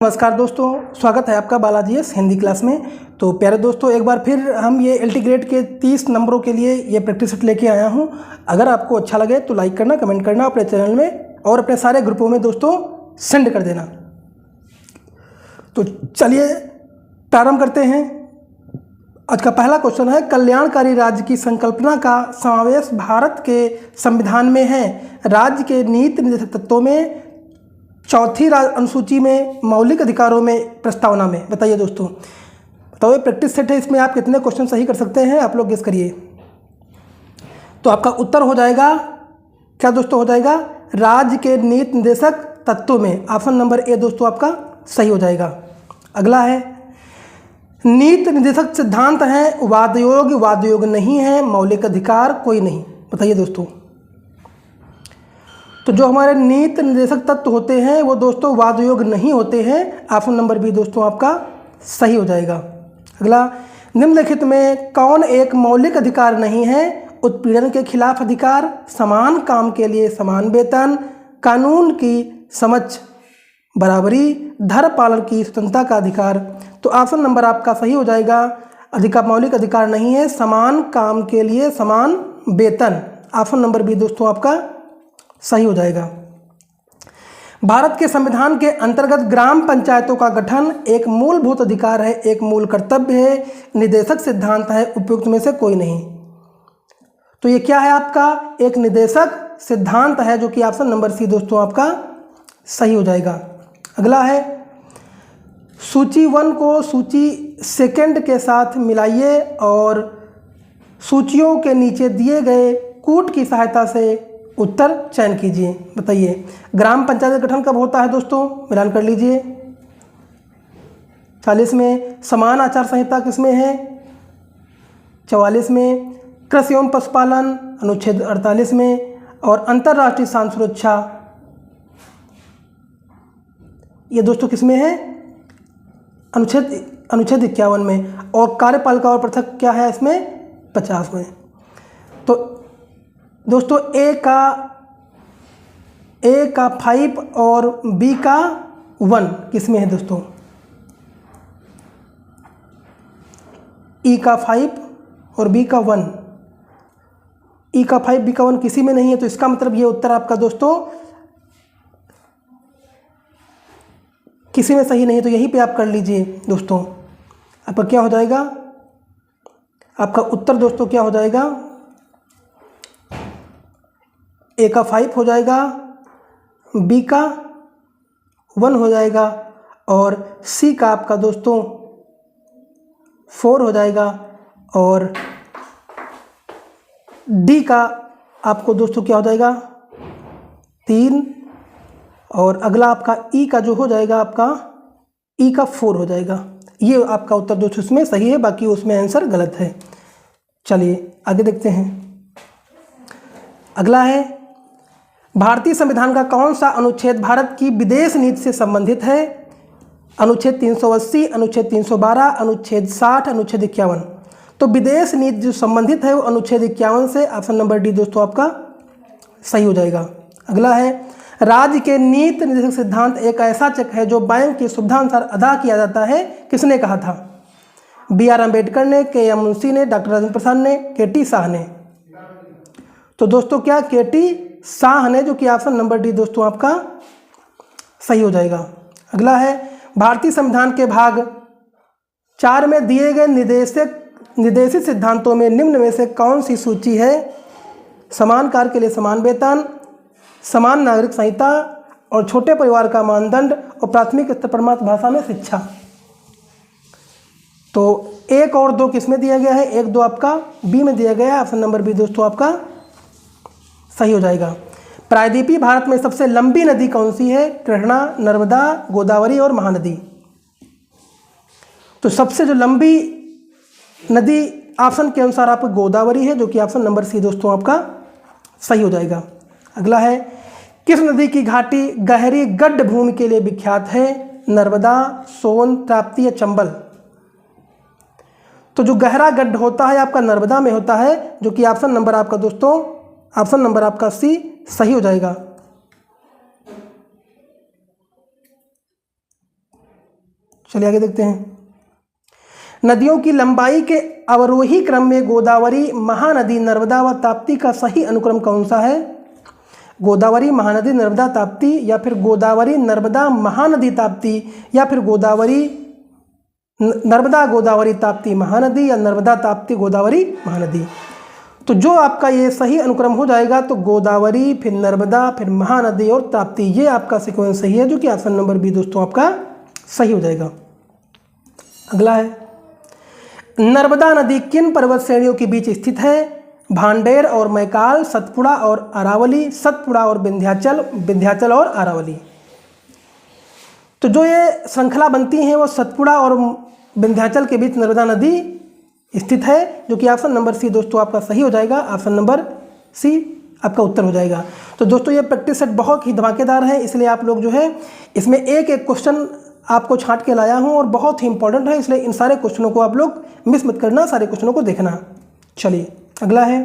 नमस्कार दोस्तों, स्वागत है आपका बालाजी एस हिंदी क्लास में। तो प्यारे दोस्तों, एक बार फिर हम ये एलटी ग्रेड के 30 नंबरों के लिए ये प्रैक्टिस सेट लेके आया हूँ। अगर आपको अच्छा लगे तो लाइक करना, कमेंट करना अपने चैनल में और अपने सारे ग्रुपों में दोस्तों सेंड कर देना। तो चलिए प्रारंभ करते हैं। आज का पहला क्वेश्चन है, कल्याणकारी राज्य की संकल्पना का समावेश भारत के संविधान में है। राज्य के नीति निर्देशक तत्वों में चौथी अनुसूची में मौलिक अधिकारों में प्रस्तावना में। बताइए दोस्तों, तो ये प्रैक्टिस सेट है, इसमें आप कितने क्वेश्चन सही कर सकते हैं, आप लोग गेस करिए। तो आपका उत्तर हो जाएगा क्या दोस्तों? हो जाएगा राज्य के नीति निर्देशक तत्वों में। ऑप्शन नंबर ए दोस्तों आपका सही हो जाएगा। अगला है, नीति निर्देशक सिद्धांत है वाद योग नहीं है, मौलिक अधिकार कोई नहीं। बताइए दोस्तों, तो जो हमारे नीति निर्देशक तत्व होते हैं वो दोस्तों वाद योग नहीं होते हैं। ऑप्शन नंबर बी दोस्तों आपका सही हो जाएगा। अगला, निम्नलिखित में कौन एक मौलिक अधिकार नहीं है? उत्पीड़न के खिलाफ अधिकार, समान काम के लिए समान वेतन, कानून की समझ बराबरी, धर्म पालन की स्वतंत्रता का अधिकार। तो ऑप्शन नंबर आपका सही हो जाएगा। मौलिक अधिकार नहीं है, समान काम के लिए समान वेतन। ऑप्शन नंबर बी दोस्तों आपका सही हो जाएगा। भारत के संविधान के अंतर्गत ग्राम पंचायतों का गठन एक मूलभूत अधिकार है, एक मूल कर्तव्य है, निर्देशक सिद्धांत है, उपयुक्त में से कोई नहीं। तो ये क्या है आपका? एक निर्देशक सिद्धांत है, जो कि ऑप्शन नंबर सी दोस्तों आपका सही हो जाएगा। अगला है, सूची 1 को सूची 2 के साथ मिलाइए और सूचियों के नीचे दिए गए कूट की सहायता से उत्तर चयन कीजिए। बताइए, ग्राम पंचायत का गठन कब होता है दोस्तों? मिलान कर लीजिए। 40 में समान आचार संहिता किसमें है? 44 में कृषि एवं पशुपालन अनुच्छेद 48 में, और अंतर्राष्ट्रीय शांति सुरक्षा ये दोस्तों किसमें है? अनुच्छेद 51 में, और कार्यपालिका और पृथक क्या है इसमें? 50 में। तो दोस्तों ए का 5 और बी का 1 किसमें है दोस्तों? ई का 5 और बी का 1, ई का 5 बी का 1 किसी में नहीं है। तो इसका मतलब ये उत्तर आपका दोस्तों किसी में सही नहीं है। तो यहीं पे आप कर लीजिए दोस्तों। आपका क्या हो जाएगा? आपका उत्तर दोस्तों क्या हो जाएगा? ए का 5 हो जाएगा, बी का 1 हो जाएगा, और सी का आपका दोस्तों 4 हो जाएगा, और डी का आपको दोस्तों क्या हो जाएगा? 3, और अगला आपका ई का जो हो जाएगा आपका ई का 4 हो जाएगा। ये आपका उत्तर दोस्तों इसमें सही है, बाकी उसमें आंसर गलत है। चलिए आगे देखते हैं। अगला है, भारतीय संविधान का कौन सा अनुच्छेद भारत की विदेश नीति से संबंधित है? अनुच्छेद 380, अनुच्छेद 312, अनुच्छेद 60, अनुच्छेद 51। तो विदेश नीति जो संबंधित है वो अनुच्छेद 51 से। ऑप्शन नंबर डी दोस्तों आपका सही हो जाएगा। अगला है, राज्य के नीति निर्देशक सिद्धांत एक ऐसा चेक है जो बैंक की सुविधा अनुसार अदा किया जाता है। किसने कहा था? BR अम्बेडकर ने, KM मुंशी ने, डॉक्टर राजेंद्र प्रसाद ने, KT शाह ने। तो दोस्तों क्या KT शाह ने, जो कि ऑप्शन नंबर डी दोस्तों आपका सही हो जाएगा। अगला है, भारतीय संविधान के भाग 4 में दिए गए निर्देशित सिद्धांतों में निम्न में से कौन सी सूची है? समान कार्य के लिए समान वेतन, समान नागरिक संहिता, और छोटे परिवार का मानदंड, और प्राथमिक स्तर पर मातृभाषा में शिक्षा। तो 1 और 2 किस में दिया गया है? 1, 2 आपका बी में दिया गया है। ऑप्शन नंबर बी दोस्तों आपका सही हो जाएगा। प्रायद्वीपीय भारत में सबसे लंबी नदी कौन सी है? कृष्णा, नर्मदा, गोदावरी और महानदी। तो सबसे जो लंबी नदी ऑप्शन के अनुसार आपको गोदावरी है, जो कि ऑप्शन नंबर सी दोस्तों आपका सही हो जाएगा। अगला है, किस नदी की घाटी गहरी गड्ढ भूमि के लिए विख्यात है? नर्मदा, सोन, ताप्ती या चंबल। तो जो गहरा गड्ढ होता है आपका नर्मदा में होता है, जो कि ऑप्शन नंबर आपका दोस्तों ऑप्शन नंबर आपका सी सही हो जाएगा। चलिए आगे देखते हैं। नदियों की लंबाई के अवरोही क्रम में गोदावरी, महानदी, नर्मदा व ताप्ती का सही अनुक्रम कौन सा है? गोदावरी, महानदी, नर्मदा, ताप्ती, या फिर गोदावरी, नर्मदा, महानदी, ताप्ती, या फिर गोदावरी, नर्मदा, गोदावरी, ताप्ती, महानदी, या नर्मदा, ताप्ती, गोदावरी, महानदी। तो जो आपका ये सही अनुक्रम हो जाएगा तो गोदावरी, फिर नर्मदा, फिर महानदी और ताप्ती, ये आपका सीक्वेंस सही है, जो कि ऑप्शन नंबर बी दोस्तों आपका सही हो जाएगा। अगला है, नर्मदा नदी किन पर्वत श्रेणियों के बीच स्थित है? भांडेर और मैकाल, सतपुड़ा और अरावली, सतपुड़ा और विंध्याचल, विंध्याचल और अरावली। तो जो ये श्रृंखला बनती हैं वो सतपुड़ा और विंध्याचल के बीच नर्मदा नदी स्थित है, जो कि ऑप्शन नंबर सी दोस्तों आपका सही हो जाएगा। ऑप्शन नंबर सी आपका उत्तर हो जाएगा। तो दोस्तों ये प्रैक्टिस सेट बहुत ही धमाकेदार है, इसलिए आप लोग जो है इसमें एक एक क्वेश्चन आपको छांट के लाया हूं और बहुत ही इंपॉर्टेंट है, इसलिए इन सारे क्वेश्चनों को आप लोग मिस मत करना, सारे क्वेश्चनों को देखना। चलिए अगला है,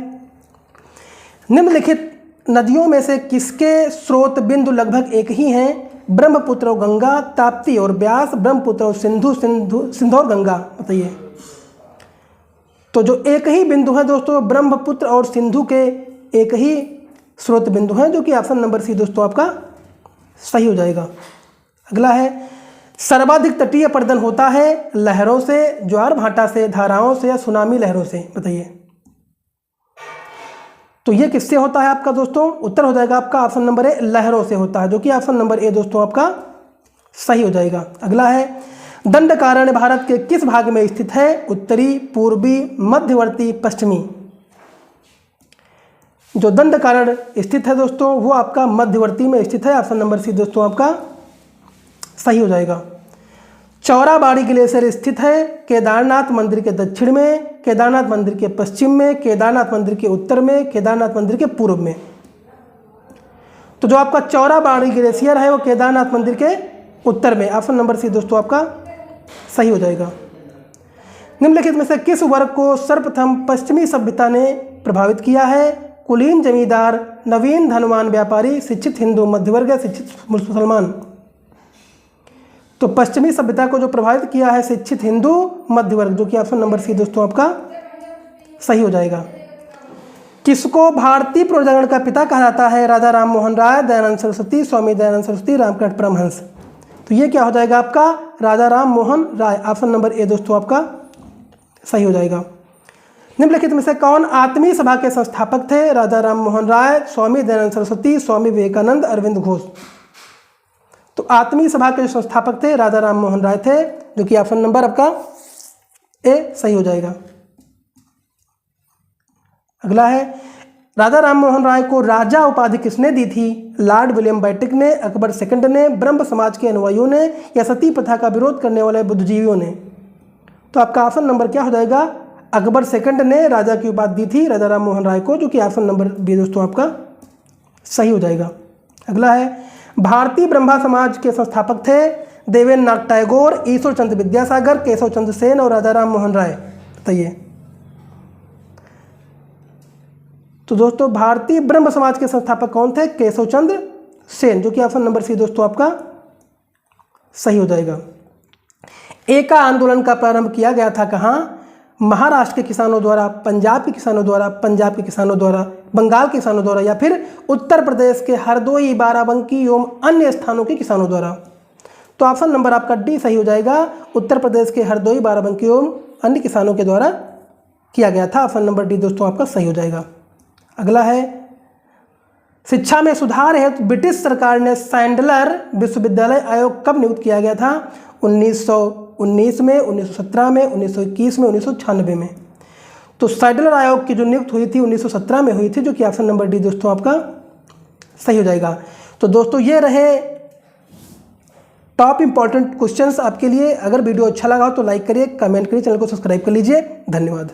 निम्नलिखित नदियों में से किसके स्रोत बिंदु लगभग एक ही हैं? ब्रह्मपुत्र और गंगा, ताप्ती और ब्यास, ब्रह्मपुत्र और सिंधु, सिंधु और गंगा। बताइए। तो जो एक ही बिंदु है दोस्तों, ब्रह्मपुत्र और सिंधु के एक ही स्रोत बिंदु हैं, जो कि ऑप्शन नंबर सी दोस्तों आपका सही हो जाएगा। अगला है, सर्वाधिक तटीय अपर्दन होता है लहरों से, ज्वार भाटा से, धाराओं से, या सुनामी लहरों से? बताइए। तो ये किससे होता है आपका दोस्तों? उत्तर हो जाएगा आपका ऑप्शन नंबर ए, लहरों से होता है, जो कि ऑप्शन नंबर ए दोस्तों आपका सही हो जाएगा। अगला है, दंडकारण्य भारत के किस भाग में स्थित है? उत्तरी, पूर्वी, मध्यवर्ती, पश्चिमी। जो दंडकारण्य स्थित है दोस्तों वो आपका मध्यवर्ती में स्थित है। ऑप्शन नंबर सी दोस्तों आपका सही हो जाएगा। चौराबाड़ी ग्लेशियर स्थित है केदारनाथ मंदिर के दक्षिण में, केदारनाथ मंदिर के पश्चिम में, केदारनाथ मंदिर के उत्तर में, केदारनाथ मंदिर के पूर्व में। तो जो आपका चौराबाड़ी ग्लेशियर है वो केदारनाथ मंदिर के उत्तर में। ऑप्शन नंबर सी दोस्तों आपका सही हो जाएगा। निम्नलिखित में से किस वर्ग को सर्वप्रथम पश्चिमी सभ्यता ने प्रभावित किया है? कुलीन जमींदार, नवीन धनवान व्यापारी, शिक्षित हिंदू, मध्यवर्ग या शिक्षित मुसलमान। तो पश्चिमी सभ्यता को जो प्रभावित किया है शिक्षित हिंदू, मध्यवर्ग, जो कि ऑप्शन नंबर सी दोस्तों आपका सही हो जाएगा। किसको भारतीय पुनर्जागरण का पिता कहा जाता है? राजा राम मोहन राय, दयानंद सरस्वती, स्वामी दयानंद सरस्वती, रामकृष्ण परमहंस। तो ये क्या हो जाएगा आपका? राजा Ram Mohan Roy. Option number A दोस्तों आपका सही हो जाएगा। निम्नलिखित में से कौन आत्मीय सभा के संस्थापक थे? राजा राम मोहन राय, स्वामी दयानंद सरस्वती, स्वामी विवेकानंद, अरविंद घोष। तो आत्मीय सभा के जो संस्थापक थे राजा राम मोहन राय थे, जो कि ऑप्शन नंबर आपका ए सही हो जाएगा। अगला है, राजा राम मोहन राय को राजा उपाधि किसने दी थी? लॉर्ड विलियम बेंटिक ने, अकबर सेकंड ने, ब्रह्म समाज के अनुयायियों ने, या सती प्रथा का विरोध करने वाले बुद्धिजीवियों ने? तो आपका ऑप्शन नंबर क्या हो जाएगा? अकबर सेकंड ने राजा की उपाधि दी थी राजा राम मोहन राय को, जो कि ऑप्शन नंबर बी दोस्तों आपका सही हो जाएगा। अगला है, भारतीय ब्रह्मा समाज के संस्थापक थे देवेंद्र नाथ टैगोर, ईश्वर चंद्र विद्यासागर, केशव चंद्र सेन और राजा राम मोहन राय। बताइए। तो दोस्तों भारतीय ब्रह्म समाज के संस्थापक कौन थे? केशव चंद्र सेन, जो कि ऑप्शन नंबर सी दोस्तों आपका सही हो जाएगा। एका आंदोलन का प्रारंभ किया गया था कहाँ? महाराष्ट्र के किसानों द्वारा, पंजाब के किसानों द्वारा, पंजाब के किसानों द्वारा, बंगाल के किसानों द्वारा, या फिर उत्तर प्रदेश के हरदोई, बाराबंकी एवं अन्य स्थानों के किसानों द्वारा। तो ऑप्शन नंबर आपका डी सही हो जाएगा। उत्तर प्रदेश के हरदोई, बाराबंकी एवं अन्य किसानों के द्वारा किया गया था। ऑप्शन नंबर डी दोस्तों आपका सही हो जाएगा। अगला है, शिक्षा में सुधार हेतु ब्रिटिश सरकार ने सैंडलर विश्वविद्यालय आयोग कब नियुक्त किया गया था? 1919 में, 1917 में, 1921 में, 1996 में। तो सैंडलर आयोग की जो नियुक्त हुई थी 1917 में हुई थी, जो कि ऑप्शन नंबर डी दोस्तों आपका सही हो जाएगा। तो दोस्तों ये रहे टॉप इंपॉर्टेंट क्वेश्चंस आपके लिए। अगर वीडियो अच्छा लगा हो तो लाइक करिए, कमेंट करिए, चैनल को सब्सक्राइब कर लीजिए। धन्यवाद।